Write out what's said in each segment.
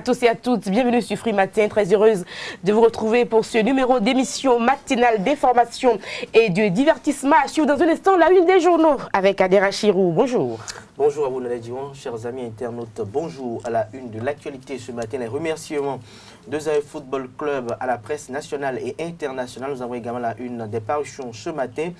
à tous et à toutes, bienvenue sur Free Matin, très heureuse de vous retrouver pour ce numéro d'émission matinale d'information et de divertissement. À suivre dans un instant la une des journaux avec Adera Chirou. Bonjour. Bonjour à vous, Nalé Diwan, chers amis internautes. Bonjour à la une de l'actualité ce matin. Les remerciements de Zaï Football Club à la presse nationale et internationale. Nous avons également la une des parutions ce matin.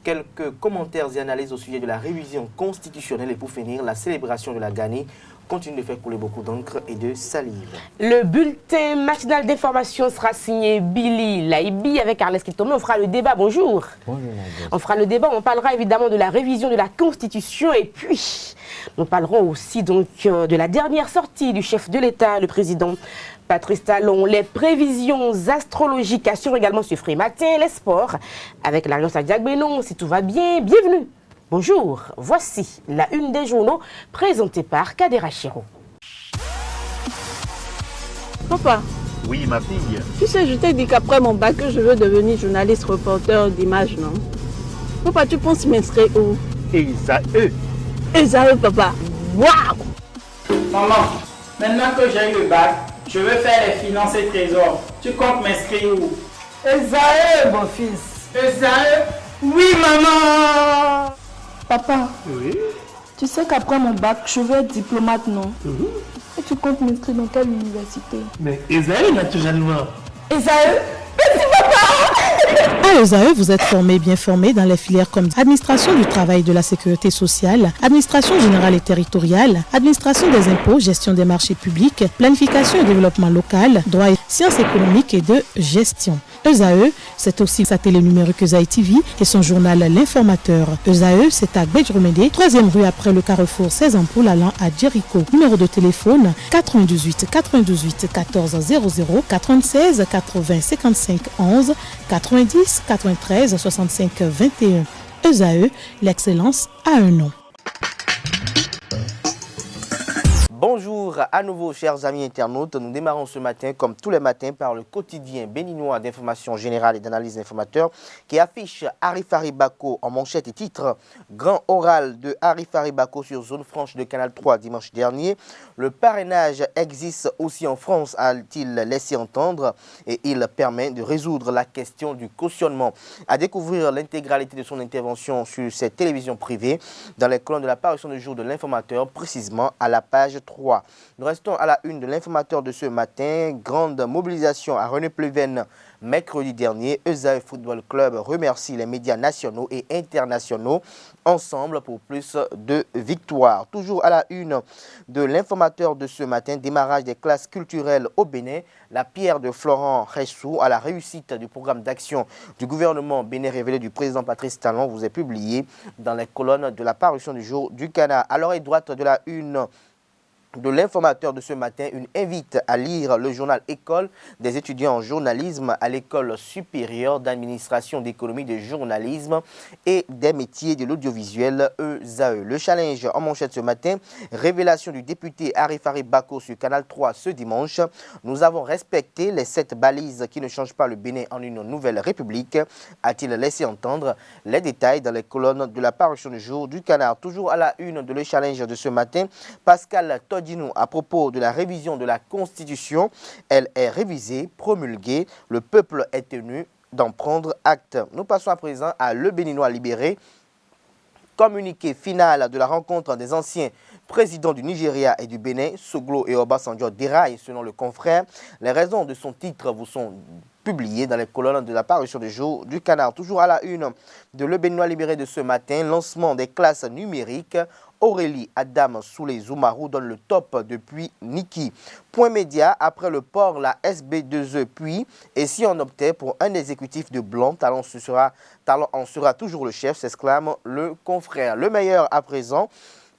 Quelques commentaires et analyses au sujet de la révision constitutionnelle et pour finir, la célébration de la Gani continue de faire couler beaucoup d'encre et de salive. Le bulletin matinal d'information sera signé Billy Laibi avec Arles Kitomé. On fera le débat. Bonjour. Bonjour. On fera le débat. On parlera évidemment de la révision de la Constitution et puis nous parlerons aussi donc de la dernière sortie du chef de l'État, le président Patrice Talon, les prévisions astrologiques assurent également sur Free Matin, les sports avec l'Alliance Adiak Benon. Si tout va bien, bienvenue. Bonjour, voici la une des journaux présentée par Kadera Chiro. Papa. Oui, ma fille. Tu sais, je t'ai dit qu'après mon bac, je veux devenir journaliste reporter d'images, non? Papa, tu penses m'inscrire où? Esaü, papa. Waouh! Maman, maintenant que j'ai eu le bac, je veux faire les finances et trésors. Tu comptes m'inscrire où? Esaü, mon fils. Esaü? Oui, maman! Papa, Oui. tu sais qu'après mon bac, je veux être diplomate, non? Et tu comptes m'inscrire dans quelle université? Mais Esaü, naturellement. Esaü? À ESAE, vous êtes bien formé dans les filières comme administration du travail et de la sécurité sociale, administration générale et territoriale, administration des impôts, gestion des marchés publics, planification et développement local, droit et sciences économiques et de gestion. ESAE, c'est aussi sa télé numérique ESAE TV et son journal L'Informateur. ESAE, c'est à Bedjromede, 3e rue après le carrefour 16 ampoules allant à Jericho. Numéro de téléphone 98 98 14 00 96 80 55 11 90 93 65 21. ESAE, l'excellence a un nom. Bonjour à nouveau, chers amis internautes. Nous démarrons ce matin, comme tous les matins, par le quotidien béninois d'information générale et d'analyse d'informateurs qui affiche Arifari Bako en manchette et titre. Grand oral de Arifari Bako sur zone franche de Canal 3 dimanche dernier. Le parrainage existe aussi en France, a-t-il laissé entendre, et il permet de résoudre la question du cautionnement. À découvrir l'intégralité de son intervention sur cette télévision privée dans les colonnes de la parution du jour de l'informateur, précisément à la page 3. Nous restons à la une de l'informateur de ce matin. Grande mobilisation à René-Pleven mercredi dernier. ESAÜ Football Club remercie les médias nationaux et internationaux ensemble pour plus de victoires. Toujours à la une de l'informateur de ce matin, démarrage des classes culturelles au Bénin. La pierre de Florent Ressou à la réussite du programme d'action du gouvernement bénin révélé du président Patrice Talon vous est publié dans les colonnes de la parution du jour du Canard. À l'oreille droite de la une de l'informateur de ce matin, une invite à lire le journal École des étudiants en journalisme à l'École supérieure d'administration d'économie de journalisme et des métiers de l'audiovisuel ESAE. Le challenge en manchette ce matin, révélation du député Arifari Bako sur Canal 3 ce dimanche. Nous avons respecté les 7 balises qui ne changent pas le Bénin en une nouvelle république, a-t-il laissé entendre. Les détails dans les colonnes de la parution du jour du Canard. Toujours à la une de le challenge de ce matin, Pascal Todinou à propos de la révision de la Constitution. Elle est révisée, promulguée. Le peuple est tenu d'en prendre acte. Nous passons à présent à Le Béninois libéré. Communiqué final de la rencontre des anciens présidents du Nigeria et du Bénin, Soglo et Obasanjo déraillent selon le confrère. Les raisons de son titre vous sont publiées dans les colonnes de la parution du jour du Canard. Toujours à la une de Le Béninois libéré de ce matin, lancement des classes numériques. Aurélie Adam Souley Zoumarou donne le top depuis Niki. Point média, après le port, la SB2E puis, et si on optait pour un exécutif de blanc, Talon en sera toujours le chef, s'exclame le confrère. Le meilleur à présent.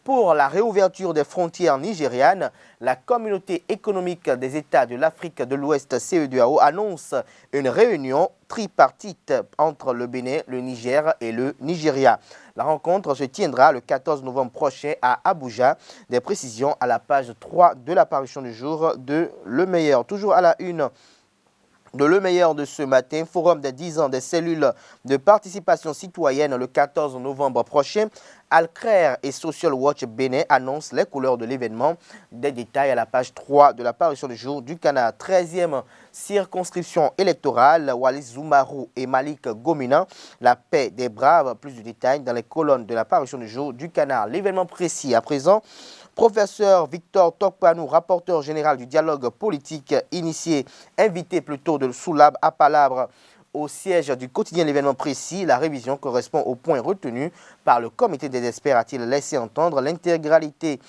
Pour la réouverture des frontières nigérianes, la communauté économique des États de l'Afrique de l'Ouest, CEDEAO, annonce une réunion tripartite entre le Bénin, le Niger et le Nigeria. La rencontre se tiendra le 14 novembre prochain à Abuja. Des précisions à la page 3 de la parution du jour de Le Meilleur. Toujours à la une De le meilleur de ce matin, forum des 10 ans des cellules de participation citoyenne le 14 novembre prochain. Alcrer et Social Watch Bénin annoncent les couleurs de l'événement. Des détails à la page 3 de la parution du jour du Canard. 13e circonscription électorale, Wallis Zoumarou et Malik Gomina. La paix des braves, plus de détails dans les colonnes de la parution du jour du Canard. L'événement précis à présent. Professeur Victor Tokpanou, rapporteur général du dialogue politique initié, invité plutôt de Soulab à Palabre au siège du quotidien L'événement précis. La révision correspond au point retenu par le comité des experts, a-t-il laissé entendre. L'intégralité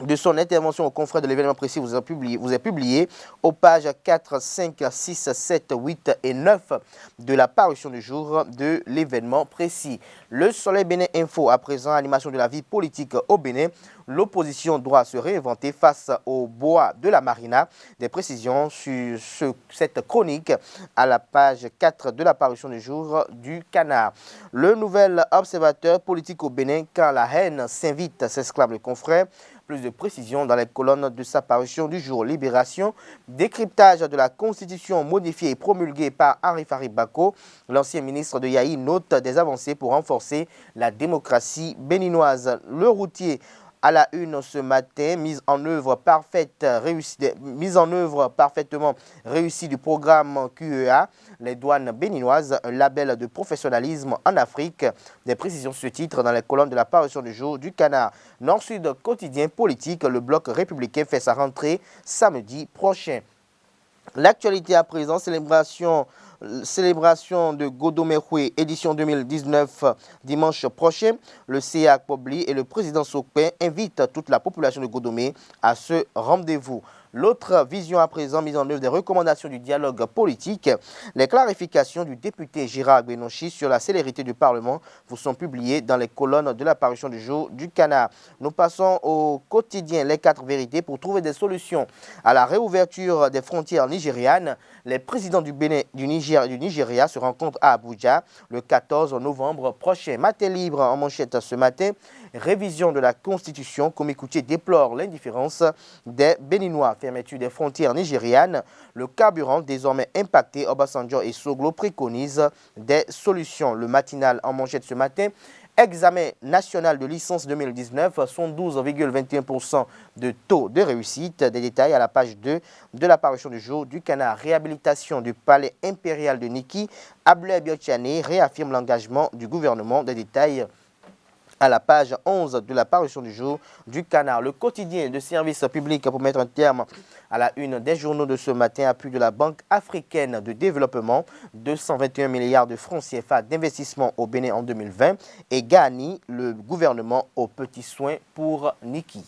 de son intervention au confrère de L'événement précis vous est publié aux pages 4, 5, 6, 7, 8 et 9 de la parution du jour de L'événement précis. Le Soleil Bénin Info, à présent, animation de la vie politique au Bénin. L'opposition doit se réinventer face au bois de la Marina. Des précisions sur cette chronique à la page 4 de la parution du jour du Canard. Le nouvel observateur politique au Bénin, quand la haine s'invite, s'exclame le confrère. Plus de précisions dans les colonnes de sa parution du jour. Libération, décryptage de la Constitution modifiée et promulguée par Arifari Bako. L'ancien ministre de Yahi note des avancées pour renforcer la démocratie béninoise. Le routier à la une ce matin, mise en œuvre parfaitement réussie du programme QEA, les douanes béninoises, un label de professionnalisme en Afrique. Des précisions sur ce titre dans les colonnes de la parution du jour du Canard. Nord-Sud quotidien politique, le bloc républicain fait sa rentrée samedi prochain. L'actualité à présent, célébration de Godomekwe, édition 2019, dimanche prochain. Le CA Pobli et le président Sokpen invitent toute la population de Godomé à ce rendez-vous. L'autre vision à présent, mise en œuvre des recommandations du dialogue politique. Les clarifications du député Gérard Benonchi sur la célérité du Parlement vous sont publiées dans les colonnes de la parution du jour du Canard. Nous passons au quotidien Les 4 vérités pour trouver des solutions à la réouverture des frontières nigérianes. Les présidents du Bénin, du Nigeria se rencontrent à Abuja le 14 novembre prochain. Matin libre en manchette ce matin. Révision de la Constitution. Komikoutié déplore l'indifférence des Béninois. Fermeture des frontières nigérianes. Le carburant désormais impacté. Obasanjo et Soglo préconisent des solutions. Le matinal en manchette ce matin. Examen national de licence 2019, 112,21% de taux de réussite. Des détails à la page 2 de la parution du jour du Canard. Réhabilitation du palais impérial de Niki. Abler Biotiane réaffirme l'engagement du gouvernement. Des détails à la page 11 de la parution du jour du Canard. Le quotidien de service public pour mettre un terme à la une des journaux de ce matin, appui de la Banque africaine de développement, 221 milliards de francs CFA d'investissement au Bénin en 2020 et Ghani, le gouvernement aux petits soins pour Niki.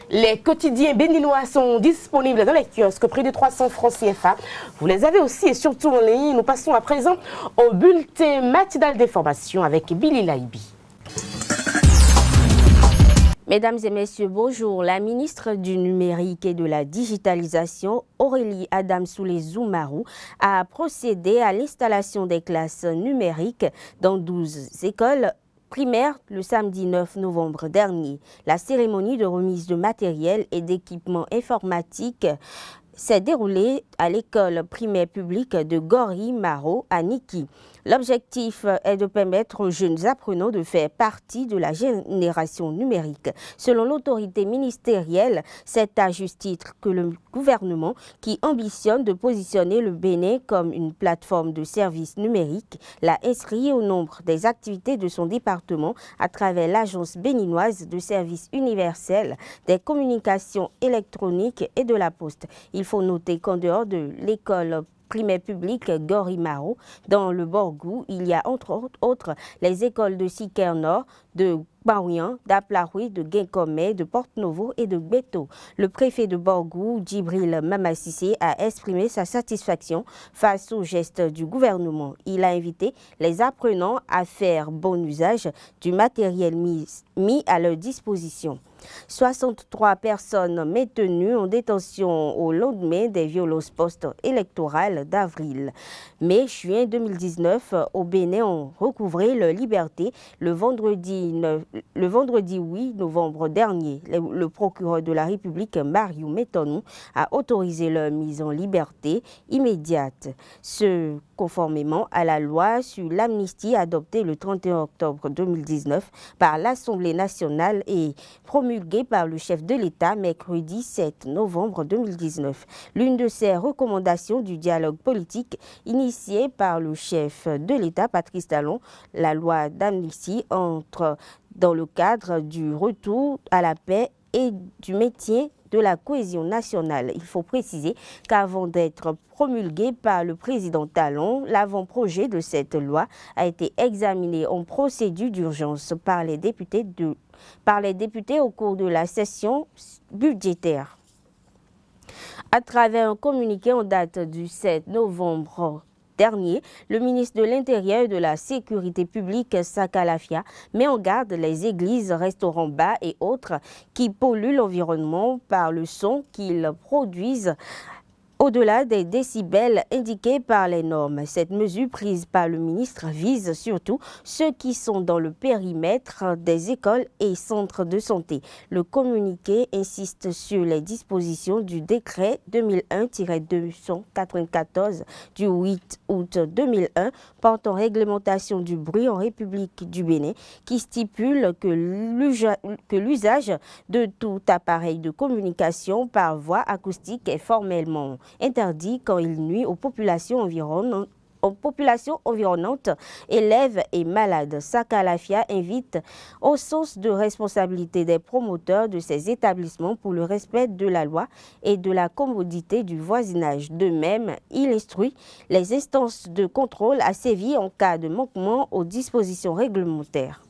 Les quotidiens béninois sont disponibles dans les kiosques, près de 300 francs CFA. Vous les avez aussi et surtout en ligne. Nous passons à présent au bulletin matinal d'information avec Billy Laibi. Mesdames et messieurs, bonjour. La ministre du Numérique et de la Digitalisation, Aurélie Adamsoulé-Zoumarou, a procédé à l'installation des classes numériques dans 12 écoles primaires le samedi 9 novembre dernier. La cérémonie de remise de matériel et d'équipements informatiques s'est déroulée à l'école primaire publique de Gori-Maro à Niki. L'objectif est de permettre aux jeunes apprenants de faire partie de la génération numérique. Selon l'autorité ministérielle, c'est à juste titre que le gouvernement, qui ambitionne de positionner le Bénin comme une plateforme de services numériques, l'a inscrit au nombre des activités de son département à travers l'Agence béninoise de services universels des communications électroniques et de la poste. Il faut noter qu'en dehors de l'école primaire publique Gori-Maro, dans le Borgou, il y a entre autres les écoles de Siker Nord, de Baouyan, d'Aplaroui, de Guinkomé, de Porte-Novo et de Beto. Le préfet de Borgou, Djibril Mamassissé, a exprimé sa satisfaction face au geste du gouvernement. Il a invité les apprenants à faire bon usage du matériel mis à leur disposition. 63 personnes maintenues en détention au lendemain des violences post-électorales d'avril. Mai-juin 2019, au Bénin ont recouvré leur liberté le vendredi le vendredi 8 novembre dernier, le procureur de la République, Mario Metonou, a autorisé leur mise en liberté immédiate. Ce conformément à la loi sur l'amnistie adoptée le 31 octobre 2019 par l'Assemblée nationale et promulguée par le chef de l'État mercredi 7 novembre 2019. L'une de ces recommandations du dialogue politique initié par le chef de l'État, Patrice Talon, la loi d'amnistie entre dans le cadre du retour à la paix et du maintien de la cohésion nationale. Il faut préciser qu'avant d'être promulgué par le président Talon, l'avant-projet de cette loi a été examiné en procédure d'urgence par les députés au cours de la session budgétaire. À travers un communiqué en date du 7 novembre dernier, le ministre de l'Intérieur et de la Sécurité publique, Saka Lafia, met en garde les églises, restaurants, bars et autres qui polluent l'environnement par le son qu'ils produisent au-delà des décibels indiqués par les normes. Cette mesure prise par le ministre vise surtout ceux qui sont dans le périmètre des écoles et centres de santé. Le communiqué insiste sur les dispositions du décret 2001-294 du 8 août 2001 portant réglementation du bruit en République du Bénin qui stipule que l'usage de tout appareil de communication par voie acoustique est formellement interdit quand il nuit aux populations environnantes, élèves et malades. Saka Lafia invite au sens de responsabilité des promoteurs de ces établissements pour le respect de la loi et de la commodité du voisinage. De même, il instruit les instances de contrôle à sévir en cas de manquement aux dispositions réglementaires.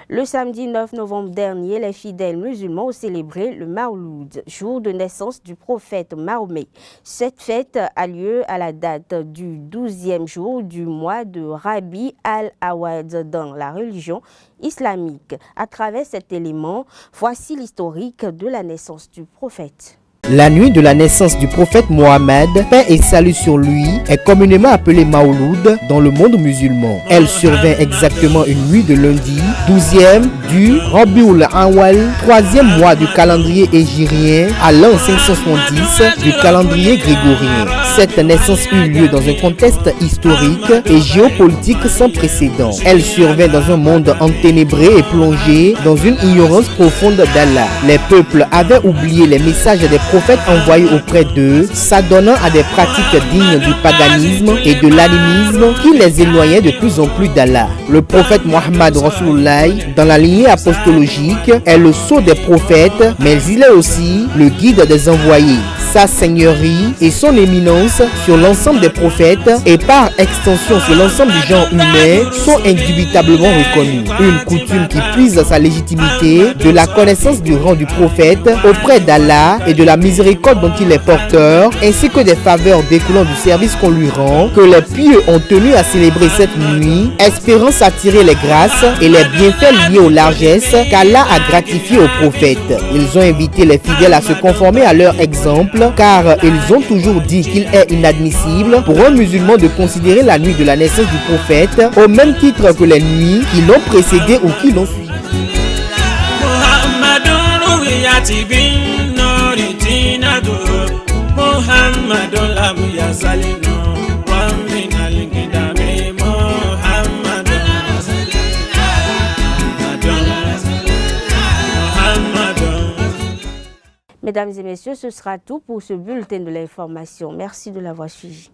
Le samedi 9 novembre dernier, les fidèles musulmans ont célébré le Mawloud, jour de naissance du prophète Mahomet. Cette fête a lieu à la date du 12e jour du mois de Rabi al-Awad dans la religion islamique. À travers cet élément, voici l'historique de la naissance du prophète. La nuit de la naissance du prophète Mohammed, paix et salut sur lui, est communément appelée Mawloud dans le monde musulman. Elle survint exactement une nuit de lundi, 12e du Rabiul Awal, 3e mois du calendrier hégirien, à l'an 570 du calendrier grégorien. Cette naissance eut lieu dans un contexte historique et géopolitique sans précédent. Elle survint dans un monde enténébré et plongé dans une ignorance profonde d'Allah. Les peuples avaient oublié les messages des prophètes envoyés auprès d'eux, s'adonnant à des pratiques dignes du paganisme et de l'animisme qui les éloignaient de plus en plus d'Allah. Le prophète Mohammed Rasulullah, dans la lignée apostologique, est le sceau des prophètes, mais il est aussi le guide des envoyés. Sa seigneurie et son éminence sur l'ensemble des prophètes et par extension sur l'ensemble du genre humain sont indubitablement reconnues. Une coutume qui puise sa légitimité de la connaissance du rang du prophète auprès d'Allah et de la miséricorde dont il est porteur, ainsi que des faveurs découlant du service qu'on lui rend, que les pieux ont tenu à célébrer cette nuit, espérant s'attirer les grâces et les bienfaits liés aux largesses qu'Allah a gratifiés aux prophètes. Ils ont invité les fidèles à se conformer à leur exemple, car ils ont toujours dit qu'il est inadmissible pour un musulman de considérer la nuit de la naissance du prophète au même titre que les nuits qui l'ont précédé ou qui l'ont suivi. Mesdames et messieurs, ce sera tout pour ce bulletin de l'information. Merci de l'avoir suivi.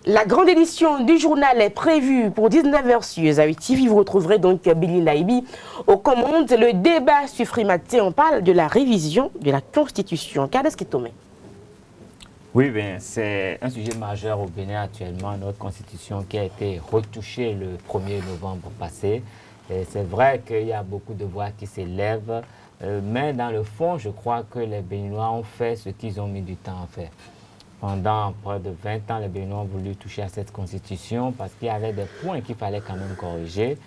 La grande édition du journal est prévue pour 19h sur Zawi TV. Vous retrouverez donc Billy Laibi aux commandes. Le débat sur Frimaté, on parle de la révision de la Constitution. Qu'est-ce qui tombe? Oui, bien, c'est un sujet majeur au Bénin actuellement, notre Constitution qui a été retouchée le 1er novembre passé. C'est vrai qu'il y a beaucoup de voix qui s'élèvent, mais dans le fond, je crois que les Béninois ont fait ce qu'ils ont mis du temps à faire. Pendant près de 20 ans, les Béninois ont voulu toucher à cette Constitution parce qu'il y avait des points qu'il fallait quand même corriger.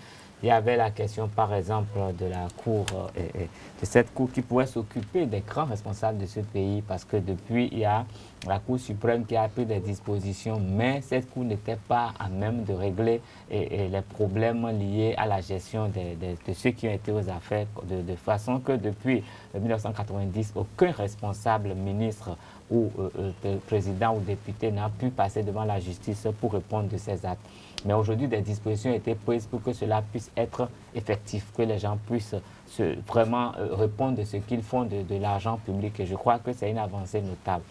Il y avait la question, par exemple, de la Cour, de cette Cour qui pourrait s'occuper des grands responsables de ce pays, parce que depuis, il y a la Cour suprême qui a pris des dispositions, mais cette Cour n'était pas à même de régler les problèmes liés à la gestion de ceux qui ont été aux affaires, de façon que depuis 1990, aucun responsable, ministre ou président ou député n'a pu passer devant la justice pour répondre de ces actes. Mais aujourd'hui, des dispositions ont été prises pour que cela puisse être effectif, que les gens puissent vraiment répondre de ce qu'ils font de l'argent public. Et je crois que c'est une avancée notable.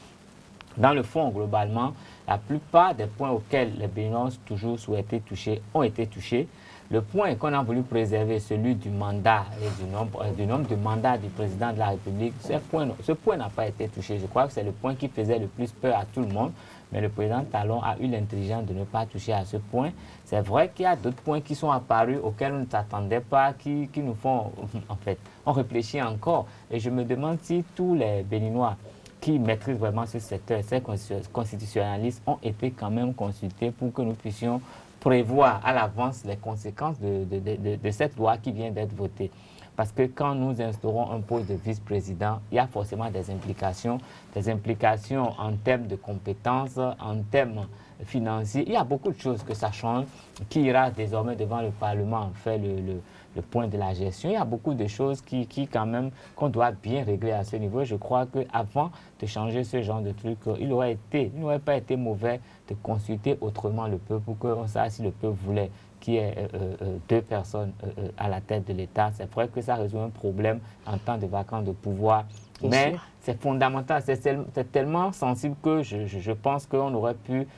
Dans le fond, globalement, la plupart des points auxquels les Béninois ont toujours souhaité toucher ont été touchés. Le point qu'on a voulu préserver, celui du mandat et du nombre de mandats du président de la République, ce point n'a pas été touché. Je crois que c'est le point qui faisait le plus peur à tout le monde. Mais le président Talon a eu l'intelligence de ne pas toucher à ce point. C'est vrai qu'il y a d'autres points qui sont apparus auxquels on ne s'attendait pas, qui nous font, en fait, on réfléchit encore. Et je me demande si tous les Béninois qui maîtrisent vraiment ce secteur, ces constitutionnalistes, ont été quand même consultés pour que nous puissions prévoir à l'avance les conséquences de cette loi qui vient d'être votée. Parce que quand nous instaurons un poste de vice-président, il y a forcément des implications en termes de compétences, en termes financiers. Il y a beaucoup de choses que ça change, qui ira désormais devant le Parlement faire le point de la gestion. Il y a beaucoup de choses qui quand même, qu'on doit bien régler à ce niveau. Je crois qu'avant de changer ce genre de truc, il n'aurait pas été mauvais de consulter autrement le peuple pour qu'on sache si le peuple voulait qu'il y ait deux personnes à la tête de l'État. C'est vrai que ça résout un problème en temps de vacances de pouvoir. Mais c'est fondamental, c'est tellement sensible que je pense qu'on aurait pu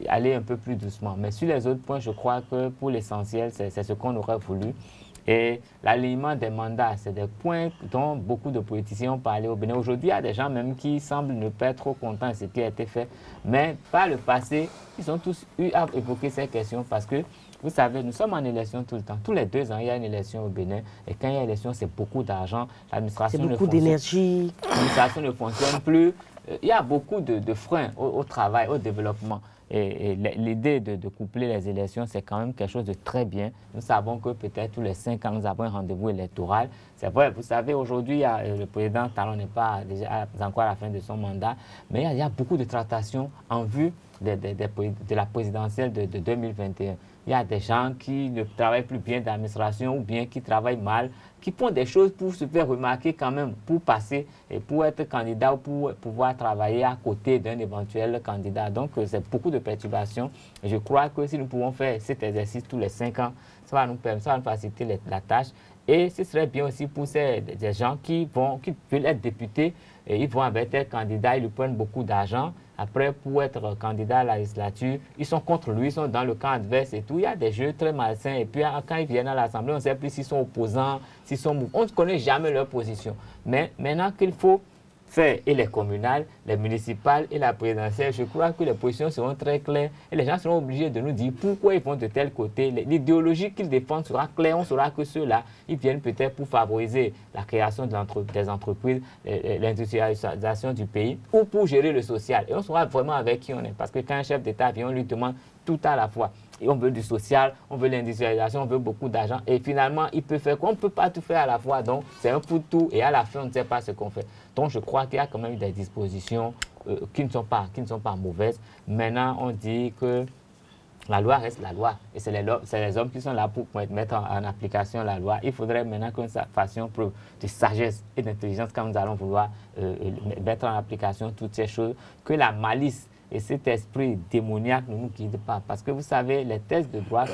aller un peu plus doucement. Mais sur les autres points, je crois que pour l'essentiel, c'est ce qu'on aurait voulu. Et l'alignement des mandats, c'est des points dont beaucoup de politiciens ont parlé au Bénin. Aujourd'hui, il y a des gens même qui semblent ne pas être trop contents de ce qui a été fait. Mais par le passé, ils ont tous eu à évoquer ces questions parce que, vous savez, nous sommes en élection tout le temps. Tous les 2 ans, il y a une élection au Bénin. Et quand il y a une élection, c'est beaucoup d'argent. L'administration c'est beaucoup d'énergie. L'administration ne fonctionne plus. Il y a beaucoup de freins au travail, au développement. Et l'idée de coupler les élections, c'est quand même quelque chose de très bien. Nous savons que peut-être tous les 5 ans, nous avons un rendez-vous électoral. C'est vrai, vous savez, aujourd'hui, le président Talon n'est pas déjà encore à la fin de son mandat, mais il y a beaucoup de tractations en vue de la présidentielle de 2021. Il y a des gens qui ne travaillent plus bien d'administration ou bien qui travaillent mal, qui font des choses pour se faire remarquer quand même, pour passer et pour être candidat ou pour pouvoir travailler à côté d'un éventuel candidat. Donc, c'est beaucoup de perturbations. Et je crois que si nous pouvons faire cet exercice tous les 5 ans, ça va nous faciliter la tâche. Et ce serait bien aussi pour des gens qui veulent être députés, et ils vont avec des candidats, ils lui prennent beaucoup d'argent. Après, pour être candidat à la législature, ils sont contre lui, ils sont dans le camp adverse et tout. Il y a des jeux très malsains. Et puis, quand ils viennent à l'Assemblée, on ne sait plus s'ils sont opposants, s'ils sont... On ne connaît jamais leur position. Mais maintenant qu'il faut faire et les communales, les municipales et la présidentielle, je crois que les positions seront très claires et les gens seront obligés de nous dire pourquoi ils vont de tel côté. L'idéologie qu'ils défendent sera claire. On saura que ceux-là, ils viennent peut-être pour favoriser la création des entreprises, l'industrialisation du pays ou pour gérer le social. Et on saura vraiment avec qui on est. Parce que quand un chef d'État vient, on lui demande tout à la fois. Et on veut du social, on veut l'industrialisation, on veut beaucoup d'argent. Et finalement, il peut faire quoi? On ne peut pas tout faire à la fois. Donc, c'est un pour tout. Et à la fin, on ne sait pas ce qu'on fait. Donc, je crois qu'il y a quand même des dispositions qui ne sont pas mauvaises. Maintenant, on dit que la loi reste la loi. Et c'est les hommes qui sont là pour mettre en application la loi. Il faudrait maintenant que nous fassions preuve de sagesse et d'intelligence quand nous allons vouloir mettre en application toutes ces choses. Que la malice et cet esprit démoniaque ne nous guide pas. Parce que vous savez, les textes de droit,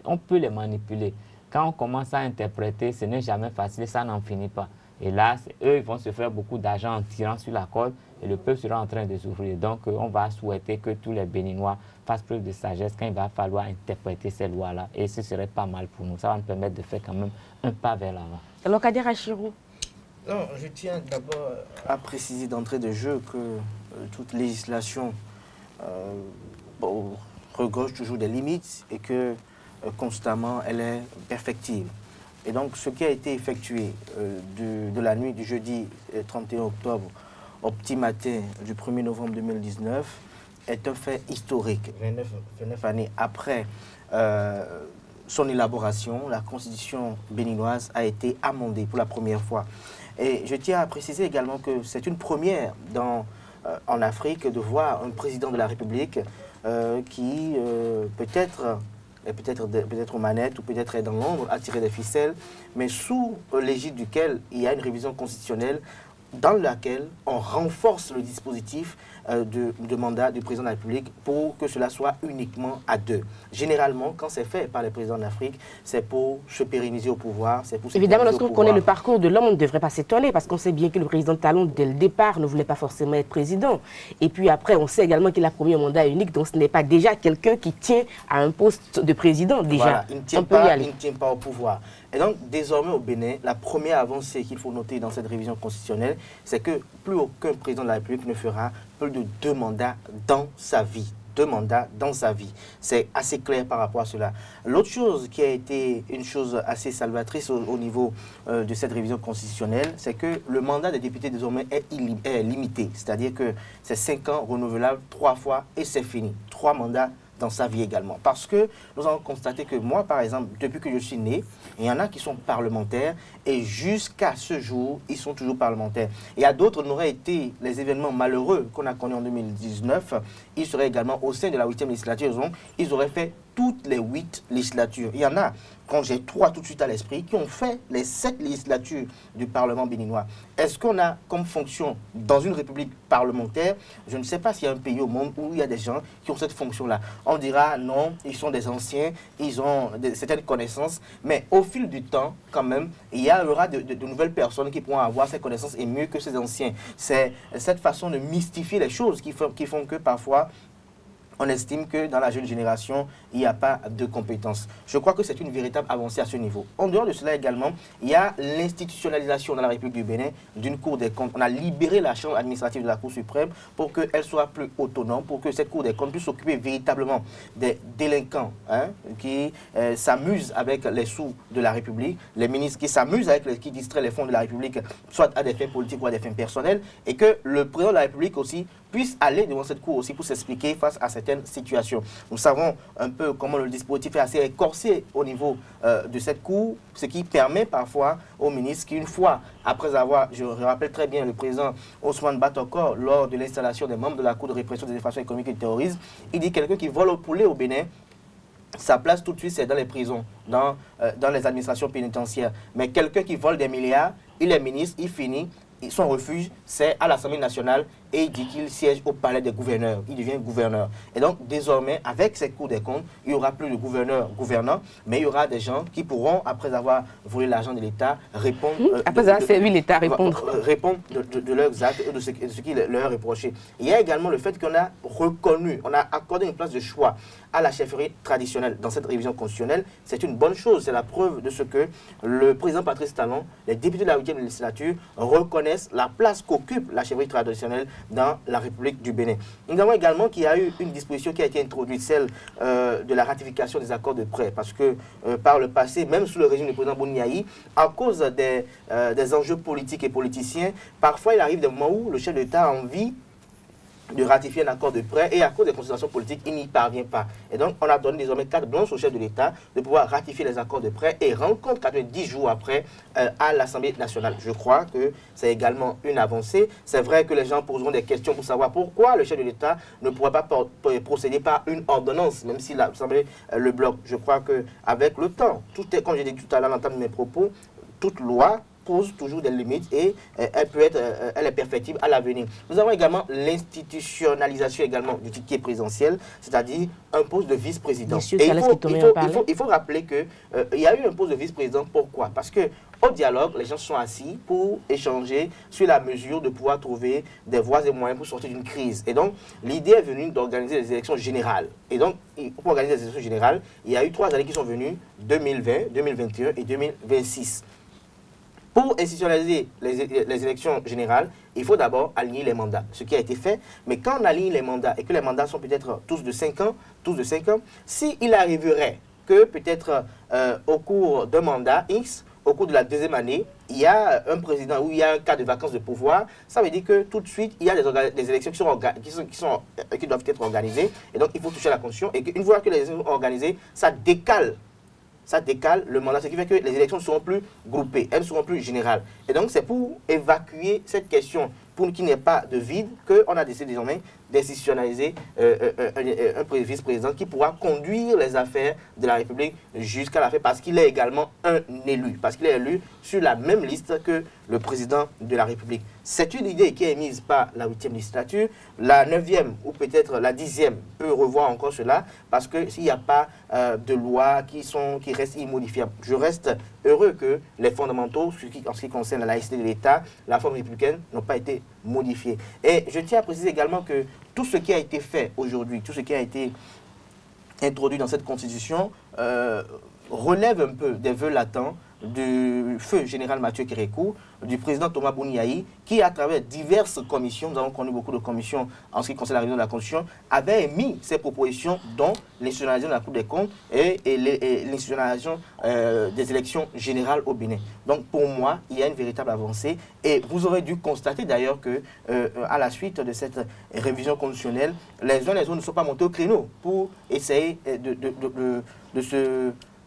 on peut les manipuler. Quand on commence à interpréter, ce n'est jamais facile, ça n'en finit pas. Et là, eux, ils vont se faire beaucoup d'argent en tirant sur la corde et le peuple sera en train de souffrir. Donc, on va souhaiter que tous les Béninois fassent preuve de sagesse quand il va falloir interpréter ces lois-là. Et ce serait pas mal pour nous. Ça va nous permettre de faire quand même un pas vers l'avant. Alors, Kader Achirou. Non, je tiens d'abord à préciser d'entrée de jeu que toute législation regorge toujours des limites et que constamment elle est perfectible. Et donc ce qui a été effectué de la nuit du jeudi 31 octobre au petit matin du 1er novembre 2019 est un fait historique. 29 années après son élaboration, la constitution béninoise a été amendée pour la première fois. Et je tiens à préciser également que c'est une première en Afrique de voir un président de la République qui peut-être aux manettes ou peut-être est dans l'ombre à tirer des ficelles, mais sous l'égide duquel il y a une révision constitutionnelle dans laquelle on renforce le dispositif de mandat du président de la République pour que cela soit uniquement à 2. Généralement, quand c'est fait par les présidents d'Afrique, c'est pour se pérenniser au pouvoir, c'est pour se Évidemment, pérenniser lorsqu'on au pouvoir. connaît le parcours de l'homme, on ne devrait pas s'étonner parce qu'on sait bien que le président Talon, dès le départ, ne voulait pas forcément être président. Et puis après, on sait également qu'il a promis un mandat unique, donc ce n'est pas déjà quelqu'un qui tient à un poste de président, déjà. Voilà, il ne tient pas au pouvoir. Et donc, désormais au Bénin, la première avancée qu'il faut noter dans cette révision constitutionnelle, c'est que plus aucun président de la République ne fera plus de 2 mandats dans sa vie. 2 mandats dans sa vie. C'est assez clair par rapport à cela. L'autre chose qui a été une chose assez salvatrice au niveau de cette révision constitutionnelle, c'est que le mandat des députés désormais est limité. C'est-à-dire que c'est 5 ans renouvelables 3 fois et c'est fini. 3 mandats dans sa vie également. Parce que nous avons constaté que moi, par exemple, depuis que je suis né, il y en a qui sont parlementaires et jusqu'à ce jour, ils sont toujours parlementaires. Il y a d'autres, n'auraient été les événements malheureux qu'on a connus en 2019, ils seraient également au sein de la 8e législature, donc ils auraient fait toutes les 8 législatures. Il y en a, quand j'ai 3 tout de suite à l'esprit, qui ont fait les 7 législatures du Parlement béninois. Est-ce qu'on a comme fonction dans une république parlementaire? Je ne sais pas s'il y a un pays au monde où il y a des gens qui ont cette fonction-là. On dira non, ils sont des anciens, ils ont certaines connaissances, mais au fil du temps, quand même, il y aura de nouvelles personnes qui pourront avoir ces connaissances et mieux que ces anciens. C'est cette façon de mystifier les choses qui font que parfois, on estime que dans la jeune génération, il n'y a pas de compétences. Je crois que c'est une véritable avancée à ce niveau. En dehors de cela également, il y a l'institutionnalisation dans la République du Bénin d'une Cour des comptes. On a libéré la chambre administrative de la Cour suprême pour qu'elle soit plus autonome, pour que cette Cour des comptes puisse s'occuper véritablement des délinquants qui s'amusent avec les sous de la République, les ministres qui s'amusent qui distraient les fonds de la République, soit à des fins politiques ou à des fins personnelles, et que le président de la République aussi puisse aller devant cette Cour aussi pour s'expliquer face à certaines situations. Nous savons un peu comment le dispositif est assez écorcé au niveau de cette Cour, ce qui permet parfois aux ministres qu'une fois, après avoir, je rappelle très bien le président Ousmane Batokor, lors de l'installation des membres de la Cour de répression des infractions économiques et du terrorisme, il dit quelqu'un qui vole au poulet au Bénin, sa place tout de suite c'est dans les prisons, dans les administrations pénitentiaires. Mais quelqu'un qui vole des milliards, il est ministre, il finit, son refuge, c'est à l'Assemblée nationale et il dit qu'il siège au palais des gouverneurs. Il devient gouverneur. Et donc, désormais, avec cette Cour des comptes, il n'y aura plus de gouverneurs, mais il y aura des gens qui pourront, après avoir volé l'argent de l'État, répondre... après avoir servi l'État, répondre de leurs actes et de ce qui leur est reproché. Il y a également le fait qu'on a reconnu, on a accordé une place de choix à la chefferie traditionnelle dans cette révision constitutionnelle. C'est une bonne chose. C'est la preuve de ce que le président Patrice Talon, les députés de la 8e législature reconnaissent la place qu'occupe la chefferie traditionnelle dans la République du Bénin. Nous avons également qu'il y a eu une disposition qui a été introduite, celle de la ratification des accords de prêt, parce que par le passé, même sous le régime du président Boniaï, à cause des enjeux politiques et politiciens, parfois il arrive des moments où le chef de l'État a envie de ratifier un accord de prêt et à cause des considérations politiques, il n'y parvient pas. Et donc, on a donné désormais carte blanche au chef de l'État de pouvoir ratifier les accords de prêt et rendre compte 90 jours après à l'Assemblée nationale. Je crois que c'est également une avancée. C'est vrai que les gens poseront des questions pour savoir pourquoi le chef de l'État ne pourrait pas procéder par une ordonnance, même si l'Assemblée le bloque. Je crois qu'avec le temps, comme j'ai dit tout à l'heure dans mes propos, toute loi pose toujours des limites et elle est perfectible à l'avenir. Nous avons également l'institutionnalisation également du ticket présidentiel, c'est-à-dire un poste de vice-président. Il faut rappeler qu'il y a eu un poste de vice-président. Pourquoi? Parce que au dialogue, les gens sont assis pour échanger sur la mesure de pouvoir trouver des voies et moyens pour sortir d'une crise. Et donc, l'idée est venue d'organiser les élections générales. Et donc, pour organiser les élections générales, il y a eu 3 années qui sont venues, 2020, 2021 et 2026. Pour institutionnaliser les élections générales, il faut d'abord aligner les mandats, ce qui a été fait. Mais quand on aligne les mandats et que les mandats sont peut-être tous de 5 ans, s'il arriverait que peut-être au cours d'un mandat X, au cours de la 2e année, il y a un président ou il y a un cas de vacances de pouvoir, ça veut dire que tout de suite, il y a des élections qui doivent être organisées. Et donc, il faut toucher à la Constitution. Et qu'une fois que les élections sont organisées, ça décale ça décale le mandat, ce qui fait que les élections ne seront plus groupées, elles ne seront plus générales. Et donc c'est pour évacuer cette question, pour qu'il n'y ait pas de vide, qu'on a décidé désormais d'institutionnaliser un vice-président qui pourra conduire les affaires de la République jusqu'à la fin, parce qu'il est également un élu, parce qu'il est élu sur la même liste que le président de la République. C'est une idée qui est émise par la 8e législature. La 9e ou peut-être la 10e peut revoir encore cela, parce que s'il n'y a pas de loi qui restent immodifiables. Je reste heureux que les fondamentaux, en ce qui concerne la laïcité de l'État, la forme républicaine, n'ont pas été modifiés. Et je tiens à préciser également que tout ce qui a été fait aujourd'hui, tout ce qui a été introduit dans cette constitution, relève un peu des vœux latents du feu général Mathieu Kérékou, du président Thomas Bouniaï, qui à travers diverses commissions, nous avons connu beaucoup de commissions en ce qui concerne la révision de la Constitution, avait émis ces propositions, dont l'institutionnalisation de la Cour des comptes et l'institutionnalisation des élections générales au Bénin. Donc pour moi, il y a une véritable avancée, et vous aurez dû constater d'ailleurs que à la suite de cette révision constitutionnelle, les uns et les autres ne sont pas montés au créneau pour essayer de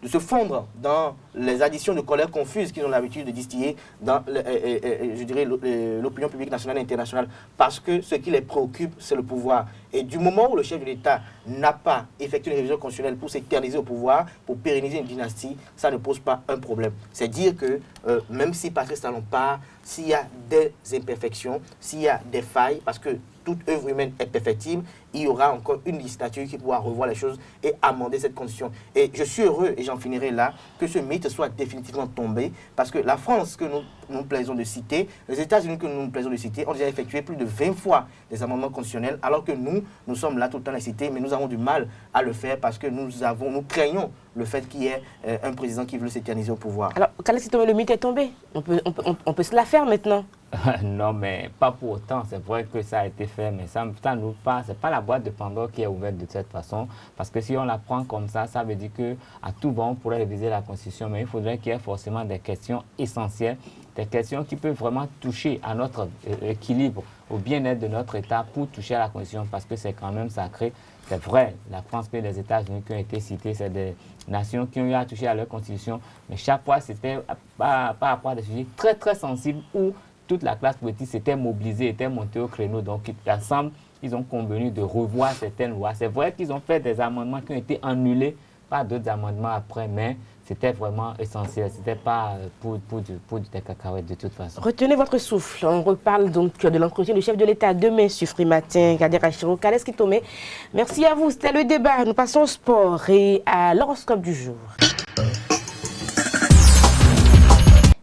se fondre dans les additions de colère confuses qu'ils ont l'habitude de distiller dans, je dirais, l'opinion publique nationale et internationale. Parce que ce qui les préoccupe, c'est le pouvoir. Et du moment où le chef de l'État n'a pas effectué une révision constitutionnelle pour s'éterniser au pouvoir, pour pérenniser une dynastie, ça ne pose pas un problème. C'est dire que même si Patrice Talon part, s'il y a des imperfections, s'il y a des failles, parce que toute œuvre humaine est perfectible, il y aura encore une législature qui pourra revoir les choses et amender cette constitution. Et je suis heureux, et j'en finirai là, que ce mythe soit définitivement tombé, parce que la France que nous plaisons de citer, les États-Unis que nous plaisons de citer, ont déjà effectué plus de 20 fois des amendements constitutionnels, alors que nous sommes là tout le temps à les citer, mais nous avons du mal à le faire parce que nous craignons le fait qu'il y ait un président qui veut s'éterniser au pouvoir. Alors, Kalax Itomé, le mythe est tombé. On peut se la faire maintenant. Non, mais pas pour autant. C'est vrai que ça a été fait, mais ça nous pas. C'est pas la boîte de Pandore qui est ouverte de cette façon, parce que si on la prend comme ça veut dire que à tout vent on pourrait réviser la Constitution, mais il faudrait qu'il y ait forcément des questions essentielles, des questions qui peuvent vraiment toucher à notre équilibre, au bien-être de notre État pour toucher à la Constitution, parce que c'est quand même sacré. C'est vrai, la France et les États-Unis qui ont été cités, c'est des nations qui ont eu à toucher à leur Constitution, mais chaque fois c'était par rapport à des sujets très très sensibles où toute la classe politique s'était mobilisée, était montée au créneau. Donc, ensemble, ils ont convenu de revoir certaines lois. C'est vrai qu'ils ont fait des amendements qui ont été annulés par d'autres amendements après, mais c'était vraiment essentiel. Ce n'était pas pour des cacahuètes de toute façon. Retenez votre souffle. On reparle donc de l'entretien du chef de l'État demain sur Free Matin, Kader Achiro. Kalax Itomé, merci à vous. C'était le débat. Nous passons au sport et à l'horoscope du jour.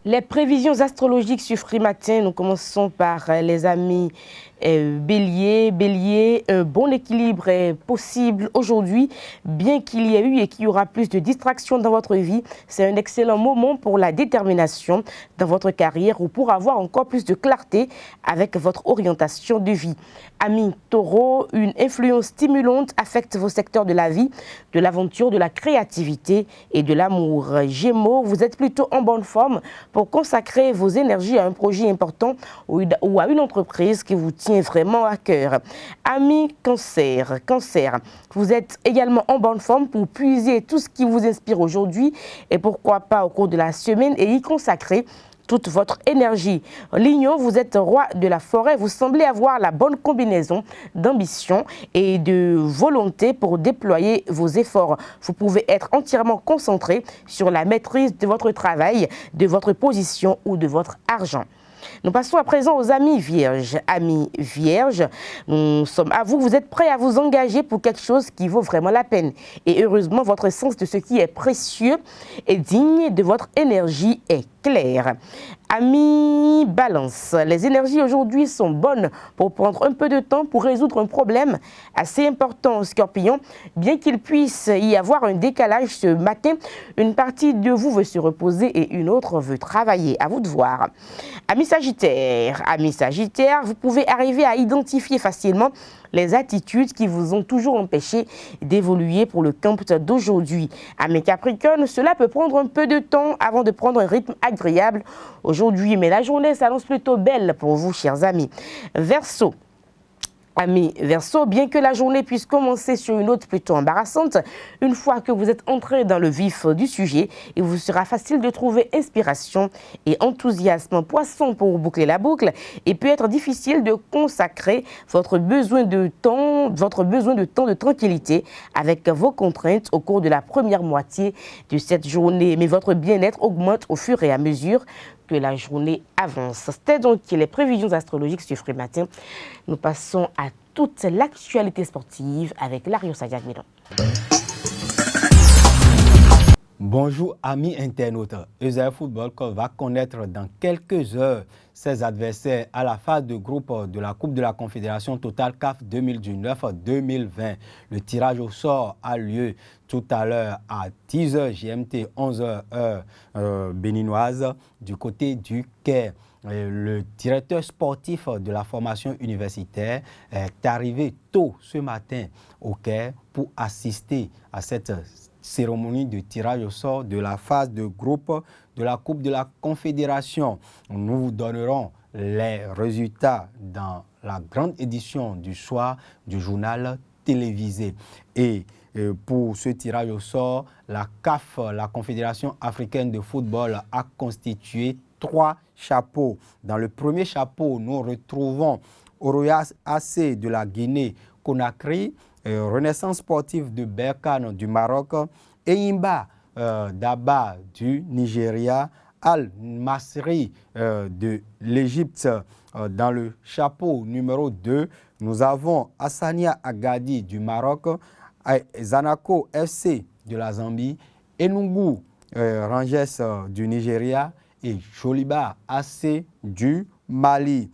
Les prévisions astrologiques sur Free Matin, nous commençons par les amis Bélier, un bon équilibre est possible aujourd'hui, bien qu'il y ait eu et qu'il y aura plus de distractions dans votre vie. C'est un excellent moment pour la détermination dans votre carrière ou pour avoir encore plus de clarté avec votre orientation de vie. Amis Taureau, une influence stimulante affecte vos secteurs de la vie, de l'aventure, de la créativité et de l'amour. Gémeaux, vous êtes plutôt en bonne forme pour consacrer vos énergies à un projet important ou à une entreprise qui vous tient vraiment à cœur. Amis Cancer, vous êtes également en bonne forme pour puiser tout ce qui vous inspire aujourd'hui et pourquoi pas au cours de la semaine et y consacrer toute votre énergie. Lion, vous êtes roi de la forêt, vous semblez avoir la bonne combinaison d'ambition et de volonté pour déployer vos efforts. Vous pouvez être entièrement concentré sur la maîtrise de votre travail, de votre position ou de votre argent. Nous passons à présent aux amis vierges. Amis vierges, nous sommes à vous êtes prêts à vous engager pour quelque chose qui vaut vraiment la peine. Et heureusement, votre sens de ce qui est précieux et digne de votre énergie est clair. Amis Balance, les énergies aujourd'hui sont bonnes pour prendre un peu de temps pour résoudre un problème assez important, Scorpion. Bien qu'il puisse y avoir un décalage ce matin, une partie de vous veut se reposer et une autre veut travailler. À vous de voir. Amis Sagittaire, vous pouvez arriver à identifier facilement les attitudes qui vous ont toujours empêché d'évoluer pour le camp d'aujourd'hui. Amis Capricorne, cela peut prendre un peu de temps avant de prendre un rythme agréable aujourd'hui, mais la journée s'annonce plutôt belle pour vous, chers amis. Verseau, Amis Verseau, bien que la journée puisse commencer sur une note plutôt embarrassante, une fois que vous êtes entré dans le vif du sujet, il vous sera facile de trouver inspiration et enthousiasme. Poisson pour boucler la boucle, il peut être difficile de consacrer votre besoin de temps de tranquillité avec vos contraintes au cours de la première moitié de cette journée. Mais votre bien-être augmente au fur et à mesure que la journée avance. C'était donc les prévisions astrologiques sur Free Matin. Nous passons à toute l'actualité sportive avec Lario Sadiak-Milan. Bonjour amis internautes, Esaïe Football Club va connaître dans quelques heures ses adversaires à la phase de groupe de la Coupe de la Confédération Total CAF 2019-2020. Le tirage au sort a lieu tout à l'heure à 10h GMT, 11h heure béninoise du côté du Caire. Le directeur sportif de la formation universitaire est arrivé tôt ce matin au Caire pour assister à cette cérémonie de tirage au sort de la phase de groupe de la Coupe de la Confédération. Nous vous donnerons les résultats dans la grande édition du soir du journal télévisé. Et pour ce tirage au sort, la CAF, la Confédération africaine de football, a constitué 3 chapeaux. Dans le premier chapeau, nous retrouvons Oroya AC de la Guinée-Conakry, Renaissance sportive de Berkane du Maroc, Eyimba Daba du Nigeria, Al-Masri de l'Égypte. Dans le chapeau numéro 2, nous avons Hassania Agadi du Maroc, Zanaco FC de la Zambie, Enugu Rangers du Nigeria et Joliba AC du Mali.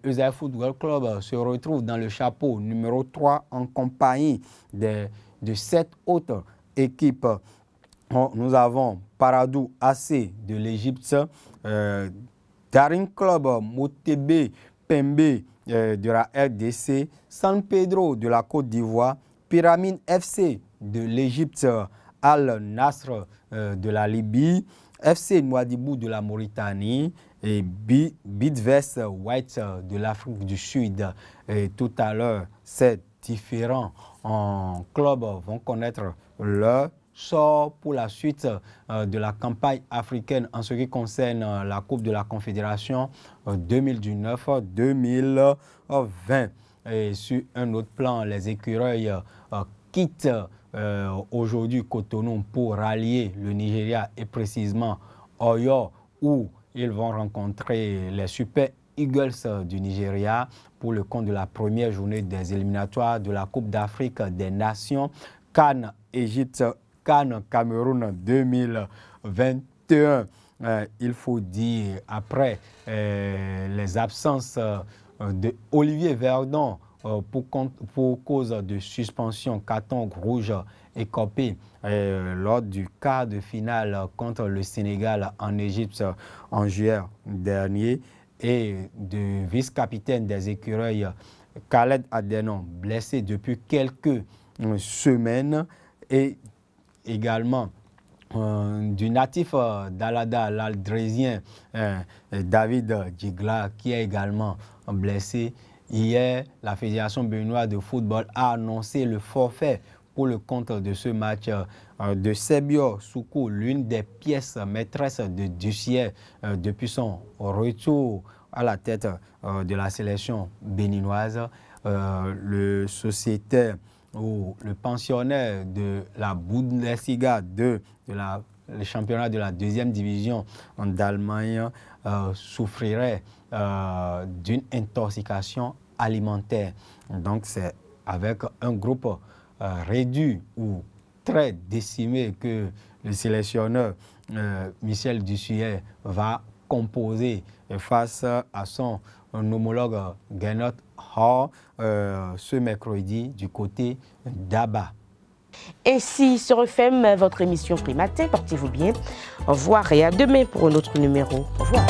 Esaïe Football Club se retrouve dans le chapeau numéro 3 en compagnie de 7 autres équipes. Nous avons Paradou AC de l'Égypte, Daring Club Motebe Pembe de la RDC, San Pedro de la Côte d'Ivoire, Pyramide FC de l'Égypte, Al Nasr de la Libye, FC Nouadhibou de la Mauritanie et Bidvest White de l'Afrique du Sud. Et tout à l'heure, ces différents clubs vont connaître leur sort pour la suite de la campagne africaine en ce qui concerne la Coupe de la Confédération 2019-2020. Et sur un autre plan, les écureuils quittent aujourd'hui Cotonou pour rallier le Nigeria et précisément Oyo, où ils vont rencontrer les Super Eagles du Nigeria pour le compte de la première journée des éliminatoires de la Coupe d'Afrique des Nations CAN Égypte, CAN Cameroun 2021. Il faut dire, après les absences de Olivier Verdon pour cause de suspension, carton rouge écopé lors du quart de finale contre le Sénégal en Égypte en juillet dernier, et de vice-capitaine des écureuils Khaled Adenon, blessé depuis quelques semaines, et également du natif d'Alada, l'Aldrésien David Djigla, qui est également blessé. Hier, la Fédération béninoise de football a annoncé le forfait pour le compte de ce match de Sebio Soukou, l'une des pièces maîtresses de Dussier depuis son retour à la tête de la sélection béninoise. Le sociétaire ou le pensionnaire de la Bundesliga 2, le championnat de la deuxième division d'Allemagne, souffrirait d'une intoxication alimentaire. Donc c'est avec un groupe réduit ou très décimé que le sélectionneur Michel Dussuyer va composer face à son homologue Gernot Hall ce mercredi du côté d'Aba. Ainsi se referme votre émission Free Matin. Portez-vous bien. Au revoir et à demain pour un autre numéro. Au revoir.